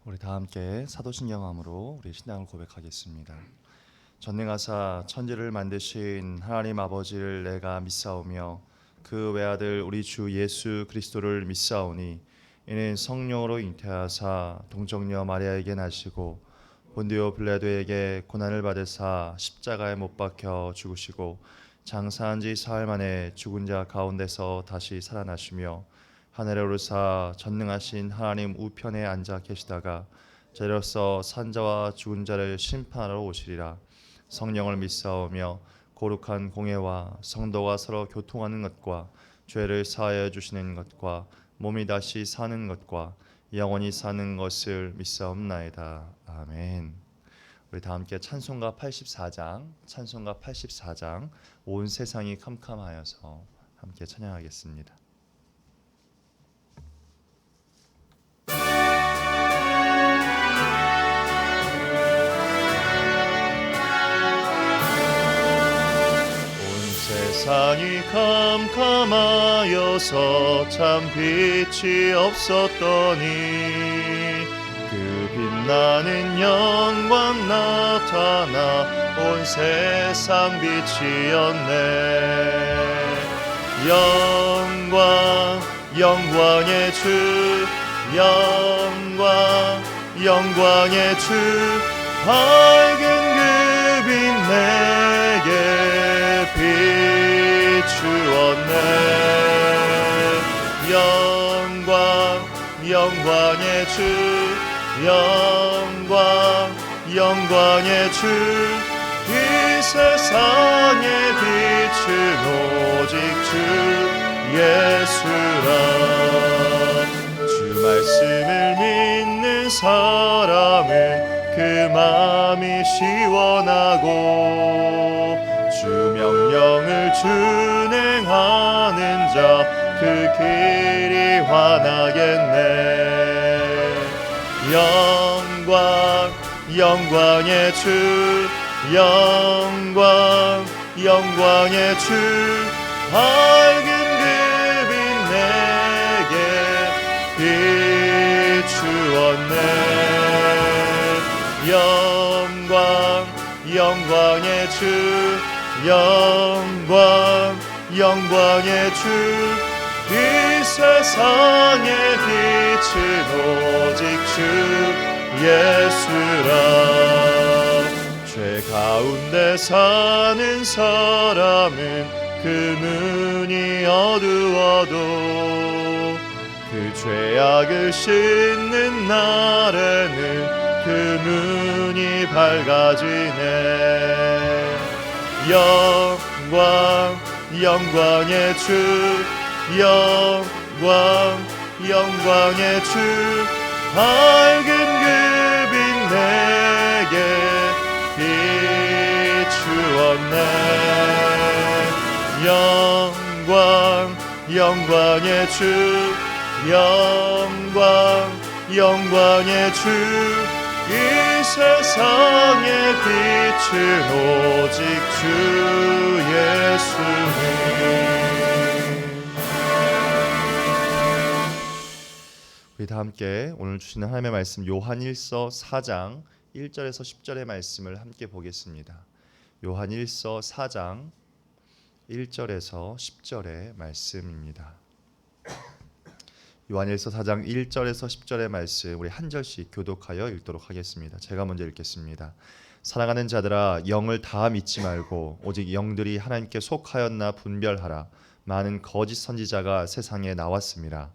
우리 다 함께 사도신경함으로 우리 신앙을 고백하겠습니다. 전능하사 천지를 만드신 하나님 아버지를 내가 믿사오며 그 외아들 우리 주 예수 그리스도를 믿사오니 이는 성령으로 잉태하사 동정녀 마리아에게 나시고 본디오 빌라도에게 고난을 받으사 십자가에 못 박혀 죽으시고 장사한 지 사흘 만에 죽은 자 가운데서 다시 살아나시며 하늘에 오르사 전능하신 하나님 우편에 앉아 계시다가 저로서 산자와 죽은 자를 심판하러 오시리라. 성령을 믿사오며 거룩한 공예와 성도가 서로 교통하는 것과 죄를 사하여 주시는 것과 몸이 다시 사는 것과 영원히 사는 것을 믿사옵나이다. 아멘. 우리 다 함께 찬송가 84장 온 세상이 캄캄하여서 함께 찬양하겠습니다. 세상이 캄캄하여서 참 빛이 없었더니 그 빛나는 영광 나타나 온 세상 빛이었네. 영광의 주, 영광의 주, 밝은 그 빛 내게 비추었네. 영광의 주, 영광의 주, 이 세상의 빛은 오직 주 예수라. 주 말씀을 믿는 사람은 그 마음이 시원하고 주 명령을 준행하는 자 그 길이 환하겠네. 영광의 주, 영광의 주, 밝은 그 빛 내게 비추었네. 영광의 주, 영광의 주, 이 세상의 빛은 오직 주 예수라. 죄 가운데 사는 사람은 그 눈이 어두워도 그 죄악을 씻는 날에는 그 눈이 밝아지네. 영광의 주, 영광의 주, 밝은 그 빛 내게 비추었네. 영광의 주, 영광의 주, 이 세상의 빛은 오직 주 예수님. 우리 다 함께 오늘 주시는 하나님의 말씀 요한일서 4장 1절에서 10절의 말씀을 함께 보겠습니다. 요한일서 4장 1절에서 10절의 말씀입니다. 요한일서 4장 1절에서 10절의 말씀 우리 한 절씩 교독하여 읽도록 하겠습니다. 제가 먼저 읽겠습니다. 사랑하는 자들아, 영을 다 믿지 말고 오직 영들이 하나님께 속하였나 분별하라. 많은 거짓 선지자가 세상에 나왔습니다.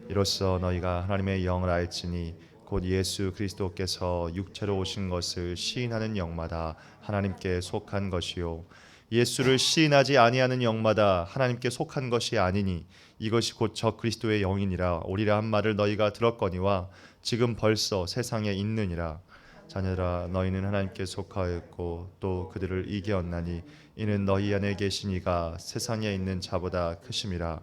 이로써 너희가 하나님의 영을 알지니 곧 예수 그리스도께서 육체로 오신 것을 시인하는 영마다 하나님께 속한 것이요 예수를 시인하지 아니하는 영마다 하나님께 속한 것이 아니니 이것이 곧 저 그리스도의 영이니라. 오리라 한 말을 너희가 들었거니와 지금 벌써 세상에 있느니라. 자녀들아, 너희는 하나님께 속하였고 또 그들을 이기었나니 이는 너희 안에 계신 이가 세상에 있는 자보다 크심이라.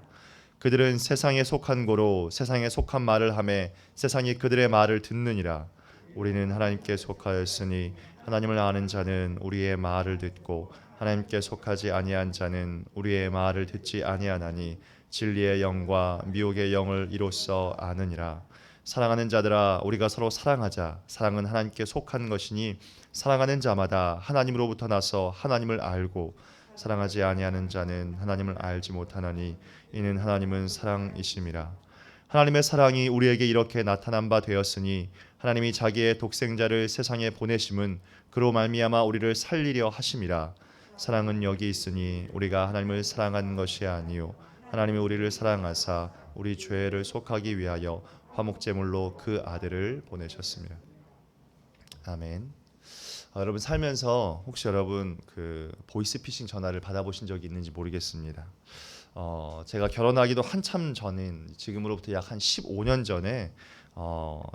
그들은 세상에 속한 고로 세상에 속한 말을 하매 세상이 그들의 말을 듣느니라. 우리는 하나님께 속하였으니 하나님을 아는 자는 우리의 말을 듣고 하나님께 속하지 아니한 자는 우리의 말을 듣지 아니하나니 진리의 영과 미혹의 영을 이로써 아느니라. 사랑하는 자들아 우리가 서로 사랑하자. 사랑은 하나님께 속한 것이니 사랑하는 자마다 하나님으로부터 나서 하나님을 알고 사랑하지 아니하는 자는 하나님을 알지 못하나니 이는 하나님은 사랑이심이라. 하나님의 사랑이 우리에게 이렇게 나타난 바 되었으니 하나님이 자기의 독생자를 세상에 보내심은 그로 말미암아 우리를 살리려 하심이라. 사랑은 여기 있으니 우리가 하나님을 사랑한 것이 아니요 하나님이 우리를 사랑하사 우리 죄를 속하기 위하여 화목제물로 그 아들을 보내셨습니다. 아멘. 여러분 살면서 혹시 여러분 그 보이스피싱 전화를 받아보신 적이 있는지 모르겠습니다. 제가 결혼하기도 한참 전인 지금으로부터 약 한 15년 전에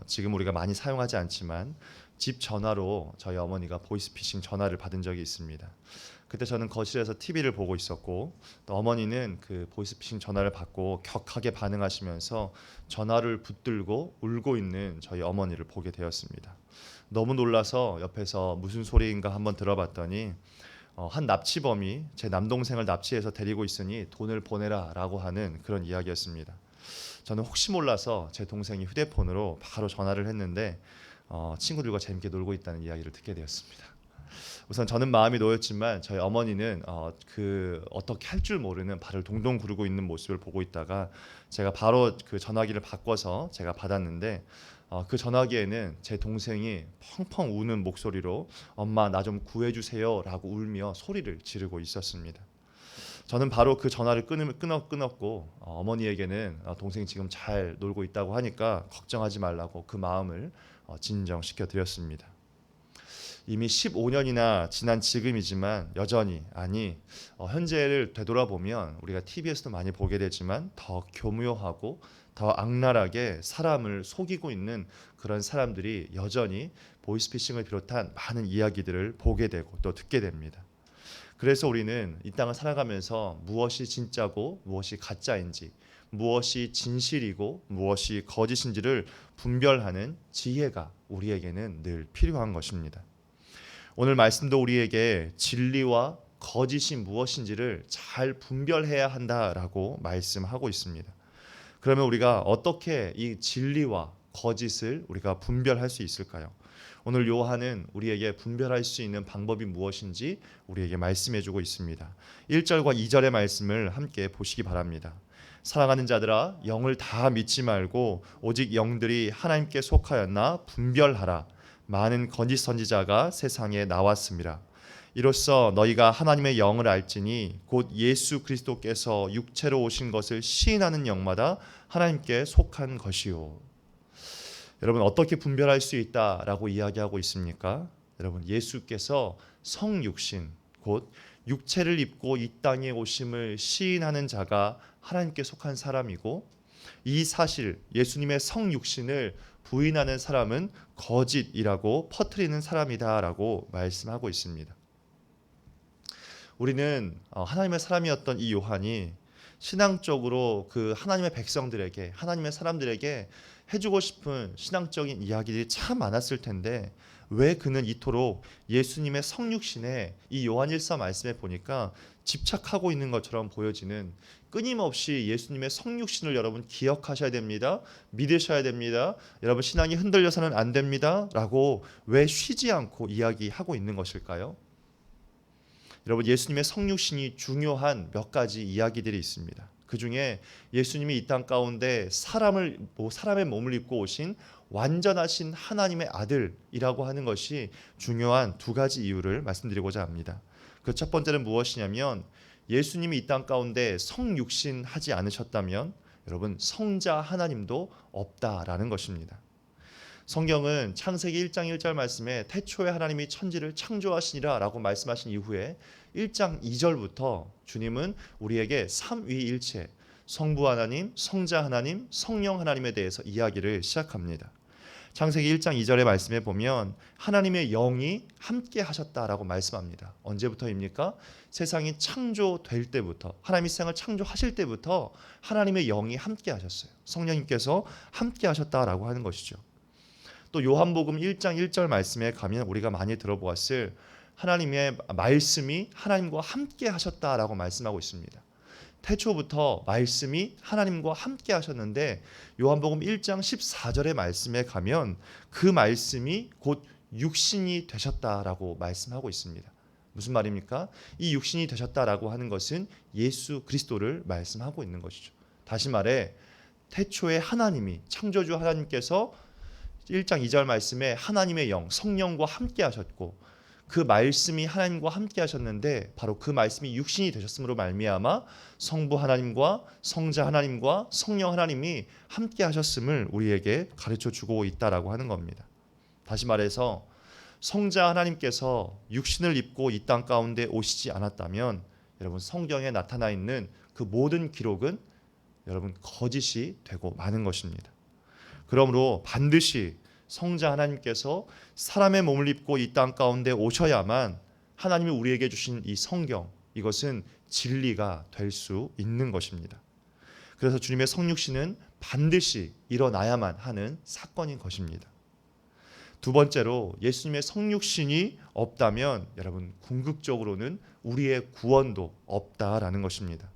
지금 우리가 많이 사용하지 않지만 집 전화로 저희 어머니가 보이스피싱 전화를 받은 적이 있습니다. 그때 저는 거실에서 TV를 보고 있었고 또 어머니는 그 보이스피싱 전화를 받고 격하게 반응하시면서 전화를 붙들고 울고 있는 저희 어머니를 보게 되었습니다. 너무 놀라서 옆에서 무슨 소리인가 한번 들어봤더니 한 납치범이 제 남동생을 납치해서 데리고 있으니 돈을 보내라라고 하는 그런 이야기였습니다. 저는 혹시 몰라서 제 동생이 휴대폰으로 바로 전화를 했는데 친구들과 재밌게 놀고 있다는 이야기를 듣게 되었습니다. 우선 저는 마음이 놓였지만 저희 어머니는 어떻게 할 줄 모르는 발을 동동 구르고 있는 모습을 보고 있다가 제가 바로 그 전화기를 바꿔서 제가 받았는데 그 전화기에는 제 동생이 펑펑 우는 목소리로 엄마 나 좀 구해주세요 라고 울며 소리를 지르고 있었습니다. 저는 바로 그 전화를 끊었고 어머니에게는 동생이 지금 잘 놀고 있다고 하니까 걱정하지 말라고 그 마음을 진정시켜 드렸습니다. 이미 15년이나 지난 지금이지만 여전히 현재를 되돌아보면 우리가 TV에서도 많이 보게 되지만 더 교묘하고 더 악랄하게 사람을 속이고 있는 그런 사람들이 여전히 보이스피싱을 비롯한 많은 이야기들을 보게 되고 또 듣게 됩니다. 그래서 우리는 이 땅을 살아가면서 무엇이 진짜고 무엇이 가짜인지, 무엇이 진실이고 무엇이 거짓인지를 분별하는 지혜가 우리에게는 늘 필요한 것입니다. 오늘 말씀도 우리에게 진리와 거짓이 무엇인지를 잘 분별해야 한다라고 말씀하고 있습니다. 그러면 우리가 어떻게 이 진리와 거짓을 우리가 분별할 수 있을까요? 오늘 요한은 우리에게 분별할 수 있는 방법이 무엇인지 우리에게 말씀해주고 있습니다. 1절과 2절의 말씀을 함께 보시기 바랍니다. 사랑하는 자들아 영을 다 믿지 말고 오직 영들이 하나님께 속하였나 분별하라. 많은 거짓 선지자가 세상에 나왔습니다. 이로써 너희가 하나님의 영을 알지니 곧 예수 그리스도께서 육체로 오신 것을 시인하는 영마다 하나님께 속한 것이요. 여러분 어떻게 분별할 수 있다라고 이야기하고 있습니까? 여러분 예수께서 성육신 곧 육체를 입고 이 땅에 오심을 시인하는 자가 하나님께 속한 사람이고 이 사실 예수님의 성육신을 부인하는 사람은 거짓이라고 퍼뜨리는 사람이다라고 말씀하고 있습니다. 우리는 하나님의 사람이었던 이 요한이 신앙적으로 그 하나님의 백성들에게 하나님의 사람들에게 해주고 싶은 신앙적인 이야기들이 참 많았을 텐데 왜 그는 이토록 예수님의 성육신에 이 요한일서 말씀에 보니까 집착하고 있는 것처럼 보여지는 끊임없이 예수님의 성육신을 여러분 기억하셔야 됩니다. 믿으셔야 됩니다. 여러분 신앙이 흔들려서는 안 됩니다. 라고 왜 쉬지 않고 이야기하고 있는 것일까요? 여러분 예수님의 성육신이 중요한 몇 가지 이야기들이 있습니다. 그 중에 예수님이 이 땅 가운데 사람의 몸을 입고 오신 완전하신 하나님의 아들이라고 하는 것이 중요한 두 가지 이유를 말씀드리고자 합니다. 그 첫 번째는 무엇이냐면 예수님이 이 땅 가운데 성육신 하지 않으셨다면 여러분 성자 하나님도 없다라는 것입니다. 성경은 창세기 1장 1절 말씀에 태초에 하나님이 천지를 창조하시니라 라고 말씀하신 이후에 1장 2절부터 주님은 우리에게 삼위일체 성부 하나님, 성자 하나님, 성령 하나님에 대해서 이야기를 시작합니다. 창세기 1장 2절의 말씀에 보면 하나님의 영이 함께 하셨다라고 말씀합니다. 언제부터입니까? 세상이 창조될 때부터 하나님이 세상을 창조하실 때부터 하나님의 영이 함께 하셨어요. 성령님께서 함께 하셨다라고 하는 것이죠. 또 요한복음 1장 1절 말씀에 가면 우리가 많이 들어보았을 하나님의 말씀이 하나님과 함께 하셨다라고 말씀하고 있습니다. 태초부터 말씀이 하나님과 함께 하셨는데 요한복음 1장 14절의 말씀에 가면 그 말씀이 곧 육신이 되셨다라고 말씀하고 있습니다. 무슨 말입니까? 이 육신이 되셨다라고 하는 것은 예수 그리스도를 말씀하고 있는 것이죠. 다시 말해 태초에 하나님이 창조주 하나님께서 1장 2절 말씀에 하나님의 영, 성령과 함께 하셨고 그 말씀이 하나님과 함께 하셨는데 바로 그 말씀이 육신이 되셨음으로 말미암아 성부 하나님과 성자 하나님과 성령 하나님이 함께 하셨음을 우리에게 가르쳐 주고 있다라고 하는 겁니다. 다시 말해서 성자 하나님께서 육신을 입고 이 땅 가운데 오시지 않았다면 여러분 성경에 나타나 있는 그 모든 기록은 여러분 거짓이 되고 마는 것입니다. 그러므로 반드시 성자 하나님께서 사람의 몸을 입고 이 땅 가운데 오셔야만 하나님이 우리에게 주신 이 성경, 이것은 진리가 될 수 있는 것입니다. 그래서 주님의 성육신은 반드시 일어나야만 하는 사건인 것입니다. 두 번째로 예수님의 성육신이 없다면 여러분 궁극적으로는 우리의 구원도 없다라는 것입니다.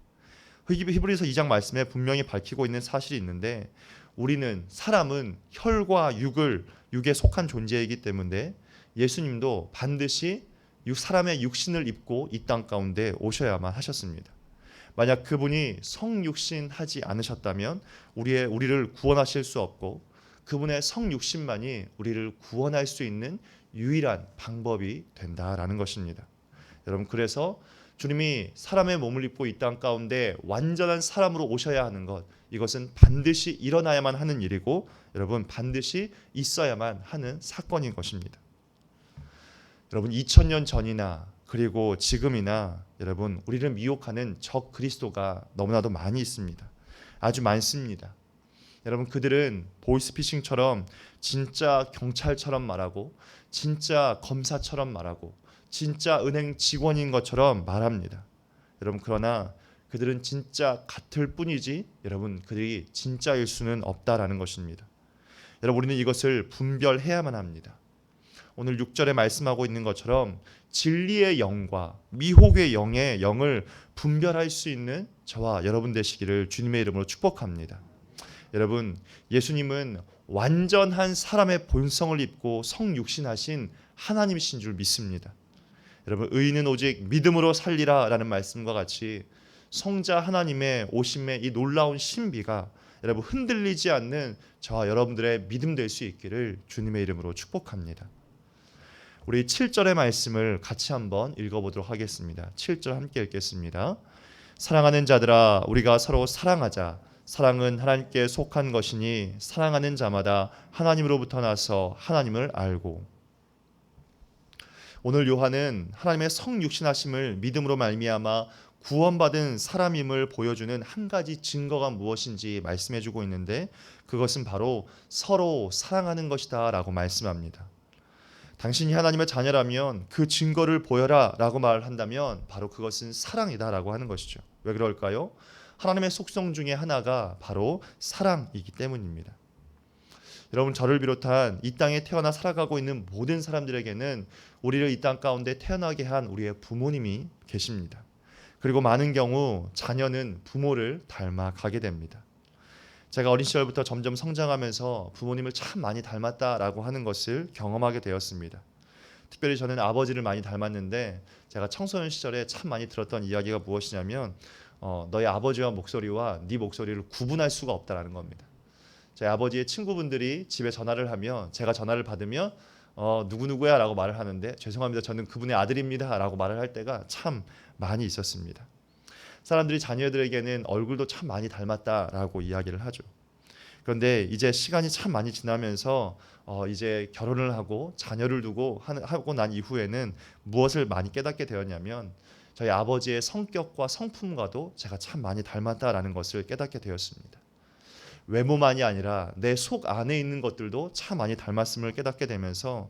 히브리서 2장 말씀에 분명히 밝히고 있는 사실이 있는데 우리는 사람은 혈과 육에 속한 존재이기 때문에 예수님도 반드시 사람의 육신을 입고 이 땅 가운데 오셔야만 하셨습니다. 만약 그분이 성육신하지 않으셨다면 우리를 구원하실 수 없고 그분의 성육신만이 우리를 구원할 수 있는 유일한 방법이 된다라는 것입니다. 여러분 그래서 주님이 사람의 몸을 입고 이 땅 가운데 완전한 사람으로 오셔야 하는 것, 이것은 반드시 일어나야만 하는 일이고 여러분 반드시 있어야만 하는 사건인 것입니다. 여러분 2000년 전이나 그리고 지금이나 여러분 우리를 미혹하는 적 그리스도가 너무나도 많이 있습니다. 아주 많습니다. 여러분 그들은 보이스피싱처럼 진짜 경찰처럼 말하고 진짜 검사처럼 말하고 진짜 은행 직원인 것처럼 말합니다. 여러분 그러나 그들은 진짜 같을 뿐이지 여러분 그들이 진짜일 수는 없다라는 것입니다. 여러분 우리는 이것을 분별해야만 합니다. 오늘 6절에 말씀하고 있는 것처럼 진리의 영과 미혹의 영을 분별할 수 있는 저와 여러분 되시기를 주님의 이름으로 축복합니다. 여러분 예수님은 완전한 사람의 본성을 입고 성육신하신 하나님이신 줄 믿습니다. 여러분 의인은 오직 믿음으로 살리라 라는 말씀과 같이 성자 하나님의 오심의 이 놀라운 신비가 여러분 흔들리지 않는 저와 여러분들의 믿음 될 수 있기를 주님의 이름으로 축복합니다. 우리 7절의 말씀을 같이 한번 읽어보도록 하겠습니다. 7절 함께 읽겠습니다. 사랑하는 자들아 우리가 서로 사랑하자. 사랑은 하나님께 속한 것이니 사랑하는 자마다 하나님으로부터 나서 하나님을 알고. 오늘 요한은 하나님의 성육신하심을 믿음으로 말미암아 구원받은 사람임을 보여주는 한 가지 증거가 무엇인지 말씀해주고 있는데 그것은 바로 서로 사랑하는 것이다 라고 말씀합니다. 당신이 하나님의 자녀라면 그 증거를 보여라 라고 말한다면 바로 그것은 사랑이다 라고 하는 것이죠. 왜 그럴까요? 하나님의 속성 중에 하나가 바로 사랑이기 때문입니다. 여러분 저를 비롯한 이 땅에 태어나 살아가고 있는 모든 사람들에게는 우리를 이 땅 가운데 태어나게 한 우리의 부모님이 계십니다. 그리고 많은 경우 자녀는 부모를 닮아가게 됩니다. 제가 어린 시절부터 점점 성장하면서 부모님을 참 많이 닮았다라고 하는 것을 경험하게 되었습니다. 특별히 저는 아버지를 많이 닮았는데 제가 청소년 시절에 참 많이 들었던 이야기가 무엇이냐면 너희 아버지와 목소리와 네 목소리를 구분할 수가 없다라는 겁니다. 제 아버지의 친구분들이 집에 전화를 하면 제가 전화를 받으면 누구누구야 라고 말을 하는데 죄송합니다. 저는 그분의 아들입니다 라고 말을 할 때가 참 많이 있었습니다. 사람들이 자녀들에게는 얼굴도 참 많이 닮았다라고 이야기를 하죠. 그런데 이제 시간이 참 많이 지나면서 이제 결혼을 하고 자녀를 하고 난 이후에는 무엇을 많이 깨닫게 되었냐면 저희 아버지의 성격과 성품과도 제가 참 많이 닮았다라는 것을 깨닫게 되었습니다. 외모만이 아니라 내 속 안에 있는 것들도 참 많이 닮았음을 깨닫게 되면서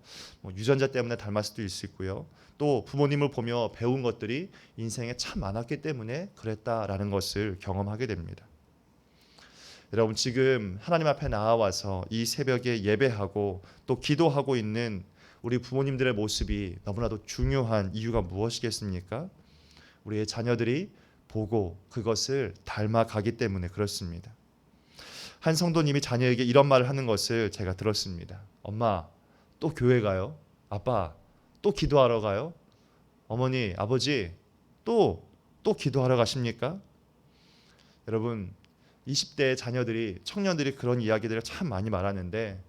유전자 때문에 닮았을 수도 있을 수 있고요. 또 부모님을 보며 배운 것들이 인생에 참 많았기 때문에 그랬다라는 것을 경험하게 됩니다. 여러분 지금 하나님 앞에 나와서 이 새벽에 예배하고 또 기도하고 있는 우리 부모님들의 모습이 너무나도 중요한 이유가 무엇이겠습니까? 우리의 자녀들이 보고 그것을 닮아가기 때문에 그렇습니다. 한 성도님이 자녀에게 이런 말을 하는 것을 제가 들었습니다. 엄마, 또 교회 가요? 아빠, 또 기도하러 가요? 어머니, 아버지, 또 기도하러 가십니까? 여러분, 20대 자녀들이, 청년들이 그런 이야기들을 참 많이 말하는데,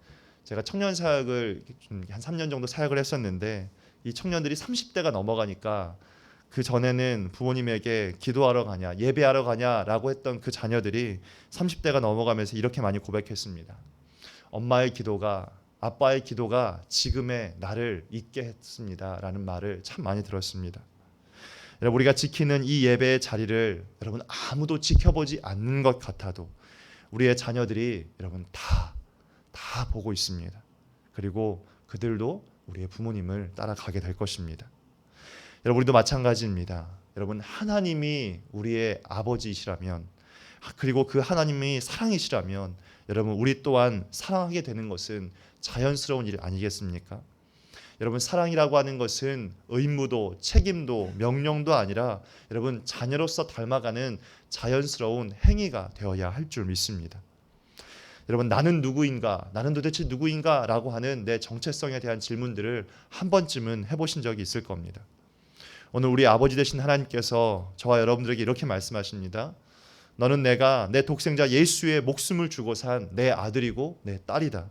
제가 청년 사역을 한 3년 정도 사역을 했었는데, 이 청년들이 30대가 넘어가니까 그 전에는 부모님에게 기도하러 가냐, 예배하러 가냐라고 했던 그 자녀들이 30대가 넘어가면서 이렇게 많이 고백했습니다. 엄마의 기도가, 아빠의 기도가 지금의 나를 있게 했습니다 라는 말을 참 많이 들었습니다. 여러분, 우리가 지키는 이 예배의 자리를 여러분 아무도 지켜보지 않는 것 같아도 우리의 자녀들이 여러분 다 보고 있습니다. 그리고 그들도 우리의 부모님을 따라가게 될 것입니다. 여러분, 우리도 마찬가지입니다. 여러분, 하나님이 우리의 아버지이시라면, 그리고 그 하나님이 사랑이시라면 여러분, 우리 또한 사랑하게 되는 것은 자연스러운 일 아니겠습니까? 여러분, 사랑이라고 하는 것은 의무도 책임도 명령도 아니라 여러분 자녀로서 닮아가는 자연스러운 행위가 되어야 할 줄 믿습니다. 여러분, 나는 누구인가? 나는 도대체 누구인가? 라고 하는 내 정체성에 대한 질문들을 한 번쯤은 해보신 적이 있을 겁니다. 오늘 우리 아버지 되신 하나님께서 저와 여러분들에게 이렇게 말씀하십니다. 너는 내가 내 독생자 예수의 목숨을 주고 산 내 아들이고 내 딸이다.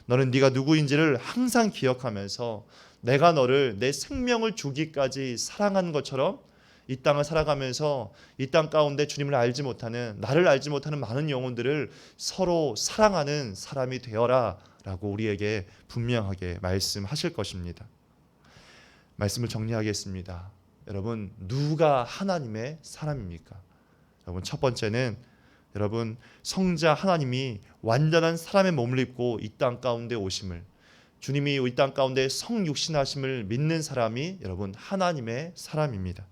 너는 네가 누구인지를 항상 기억하면서 내가 너를 내 생명을 주기까지 사랑한 것처럼 이 땅을 살아가면서 이 땅 가운데 주님을 알지 못하는, 나를 알지 못하는 많은 영혼들을 서로 사랑하는 사람이 되어라 라고 우리에게 분명하게 말씀하실 것입니다. 말씀을 정리하겠습니다. 여러분, 누가 하나님의 사람입니까? 여러분, 첫 번째는 여러분, 성자 하나님이 완전한 사람의 몸을 입고 이 땅 가운데 오심을, 주님이 이 땅 가운데 성육신하심을 믿는 사람이 여러분 하나님의 사람입니다.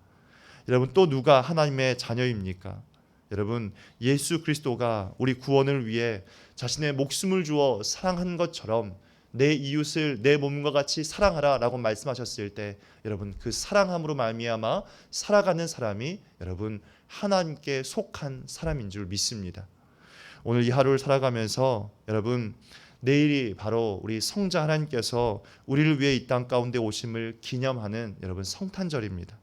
여러분, 또 누가 하나님의 자녀입니까? 여러분, 예수 그리스도가 우리 구원을 위해 자신의 목숨을 주어 사랑한 것처럼 내 이웃을 내 몸과 같이 사랑하라 라고 말씀하셨을 때 여러분, 그 사랑함으로 말미암아 살아가는 사람이 여러분 하나님께 속한 사람인 줄 믿습니다. 오늘 이 하루를 살아가면서 여러분, 내일이 바로 우리 성자 하나님께서 우리를 위해 이 땅 가운데 오심을 기념하는 여러분 성탄절입니다.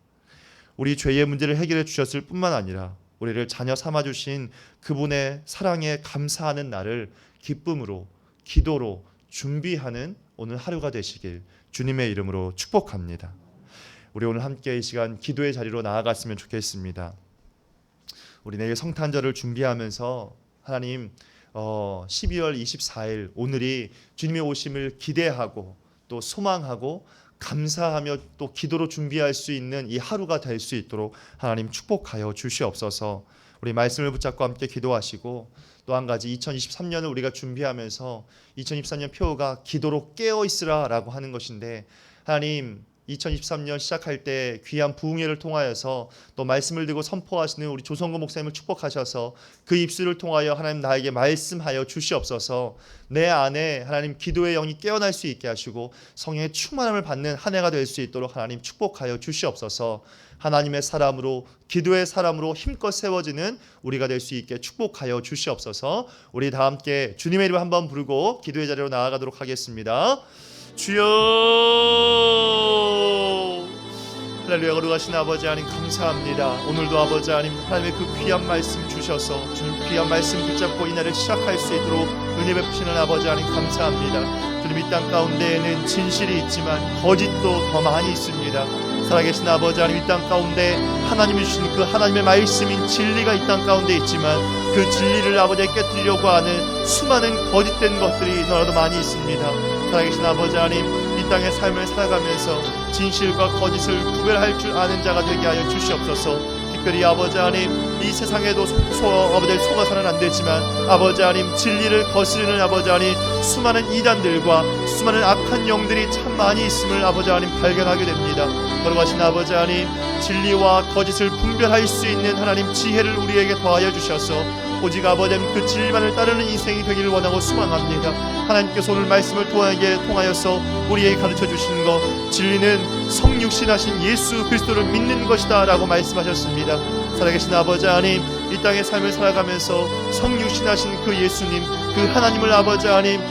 우리 죄의 문제를 해결해 주셨을 뿐만 아니라 우리를 자녀 삼아 주신 그분의 사랑에 감사하는 날을 기쁨으로, 기도로 준비하는 오늘 하루가 되시길 주님의 이름으로 축복합니다. 우리 오늘 함께 이 시간 기도의 자리로 나아갔으면 좋겠습니다. 우리 내일 성탄절을 준비하면서 하나님 12월 24일 오늘이 주님의 오심을 기대하고 또 소망하고 감사하며 또 기도로 준비할 수 있는 이 하루가 될 수 있도록 하나님 축복하여 주시옵소서. 우리 말씀을 붙잡고 함께 기도하시고, 또 한 가지 2023년을 우리가 준비하면서 2023년 표어가 기도로 깨어 있으라 라고 하는 것인데, 하나님 2023년 시작할 때 귀한 부흥회를 통하여서 또 말씀을 들고 선포하시는 우리 조성구 목사님을 축복하셔서 그 입술을 통하여 하나님 나에게 말씀하여 주시옵소서. 내 안에 하나님 기도의 영이 깨어날 수 있게 하시고 성령의 충만함을 받는 한 해가 될 수 있도록 하나님 축복하여 주시옵소서. 하나님의 사람으로, 기도의 사람으로 힘껏 세워지는 우리가 될 수 있게 축복하여 주시옵소서. 우리 다 함께 주님의 이름 한번 부르고 기도의 자리로 나아가도록 하겠습니다. 주여, 할렐루야. 거룩하신 아버지 하나님 감사합니다. 오늘도 아버지 하나님 하나님의 그 귀한 말씀 주셔서 주님 귀한 말씀 붙잡고 이 날을 시작할 수 있도록 은혜 베푸시는 아버지 하나님 감사합니다. 주님, 이 땅 가운데에는 진실이 있지만 거짓도 더 많이 있습니다. 살아계신 아버지 하나님, 이 땅 가운데 하나님이 주신 그 하나님의 말씀인 진리가 이 땅 가운데 있지만 그 진리를 아버지에 깨뜨리려고 하는 수많은 거짓된 것들이 너무나도 많이 있습니다. 살아계신 아버지 하나님, 이 땅의 삶을 살아가면서 진실과 거짓을 구별할 줄 아는 자가 되게 하여 주시옵소서. 특별히 아버지 하나님, 이 세상에도 아버지 속아서는 안 되지만 아버지 하나님 진리를 거스르는 아버지 하나님 수많은 이단들과 수많은 악한 영들이 참 많이 있음을 아버지 하나님 발견하게 됩니다. 거룩하신 아버지 하나님, 진리와 거짓을 분별할 수 있는 하나님 지혜를 우리에게 더하여 주셔서 오직 아버지 그 진리만을 따르는 인생이 되기를 원하고 소망합니다. 하나님께서 오늘 말씀을 통하여서 우리에게 가르쳐 주시는 것, 진리는 성육신하신 예수 그리스도를 믿는 것이다 라고 말씀하셨습니다. 살아계신 아버지 하나님, 이 땅의 삶을 살아가면서 성육신하신 그 예수님, 그 하나님을 아버지 하나님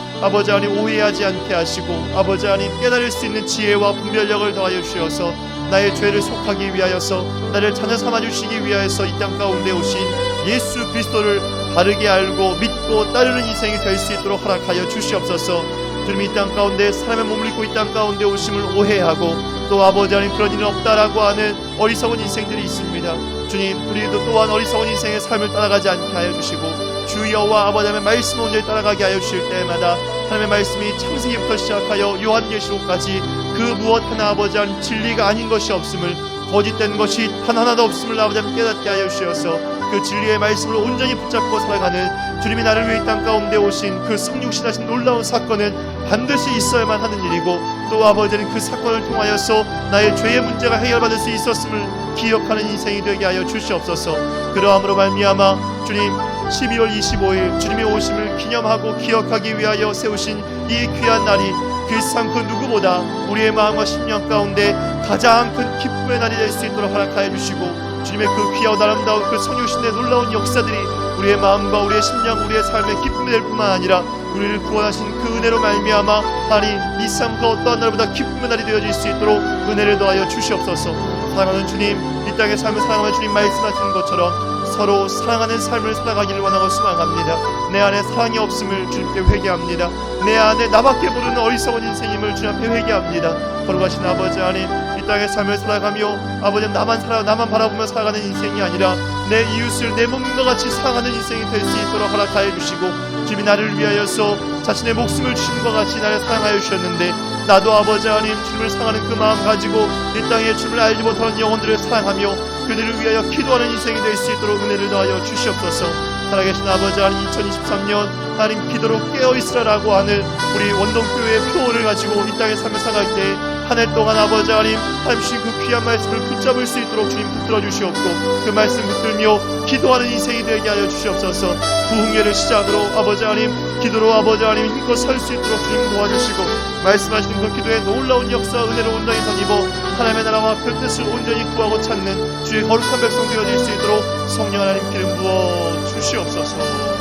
오해하지 않게 하시고 아버지 하나님 깨달을 수 있는 지혜와 분별력을 더하여 주셔서 나의 죄를 속하기 위하여서 나를 자녀 삼아주시기 위하여서 이 땅 가운데 오신 예수 그리스도를 바르게 알고 믿고 따르는 인생이 될 수 있도록 허락하여 주시옵소서. 주님, 이 땅 가운데 사람의 몸을 입고 이 땅 가운데 오심을 오해하고 또 아버지 하나님 그런 일은 없다라고 하는 어리석은 인생들이 있습니다. 주님, 우리도 또한 어리석은 인생의 삶을 따라가지 않게 하여 주시고 주 여호와 아버지 하나님의 말씀을 온전히 따라가게 하여 주실 때마다 하나님의 말씀이 창세기부터 시작하여 요한계시록까지 그 무엇 하나 아버지 하나님 진리가 아닌 것이 없음을, 거짓된 것이 단 하나도 없음을 아버지 하나님 깨닫게 하여 주셔서 그 진리의 말씀을 온전히 붙잡고 살아가는 주님이 나를 위해 이 땅 가운데 오신 그 성육신하신 놀라운 사건은 반드시 있어야만 하는 일이고 또 아버지는 그 사건을 통하여서 나의 죄의 문제가 해결받을 수 있었음을 기억하는 인생이 되게 하여 주시옵소서. 그러함으로 말미암아 주님 12월 25일 주님의 오심을 기념하고 기억하기 위하여 세우신 이 귀한 날이 그 세상 그 누구보다 우리의 마음과 심령 가운데 가장 큰 기쁨의 날이 될 수 있도록 허락하여 주시고 주님의 그 귀하고 아름다운 그 성육신의 놀라운 역사들이 우리의 마음과 우리의 심령 우리의 삶의 기쁨이 될 뿐만 아니라 우리를 구원하신 그 은혜로 말미암아 하나님 이 삶 그 어떠한 날보다 기쁨의 날이 되어질 수 있도록 은혜를 더하여 주시옵소서. 사랑하는 주님, 이 땅의 삶을 사랑하는 주님 말씀하시는 것처럼 서로 사랑하는 삶을 살아가기를 원하고 소망합니다. 내 안에 사랑이 없음을 주님께 회개합니다. 내 안에 나밖에 모르는 어리석은 인생임을 주님 앞에 회개합니다. 거룩하신 아버지 하나님, 이 땅의 삶을 살아가며 아버지 나만 바라보며 살아가는 인생이 아니라 내 이웃을 내 몸과 같이 사랑하는 인생이 될 수 있도록 허락하여 주시고 주님이 나를 위하여서 자신의 목숨을 주신 것 같이 나를 사랑하여 주셨는데 나도 아버지 하나님 주님을 사랑하는 그 마음 가지고 이 땅에 주님을 알지 못하는 영혼들을 사랑하며 그들을 위하여 기도하는 인생이 될 수 있도록 은혜를 더하여 주시옵소서. 살아계신 아버지 하나님, 2023년 하나님 기도로 깨어있으라라고 하는 우리 원동교회의 표어를 가지고 이 땅에 삶을 살아갈 때 한 해 동안 아버지 하나님 주신 그 귀한 말씀을 붙잡을 수 있도록 주님 붙들어 주시옵고 그 말씀 붙들며 기도하는 인생이 되게 하여 주시옵소서. 부흥회를 시작으로 아버지 하나님 기도로 아버지 하나님 힘껏 설 수 있도록 주님 도와주시고 말씀하시는 그 기도의 놀라운 역사 은혜를 온전히 덧입어 하나님의 나라와 그 뜻을 온전히 구하고 찾는 주의 거룩한 백성 되어질 수 있도록 성령 하나님 기름 부어 주시옵소서.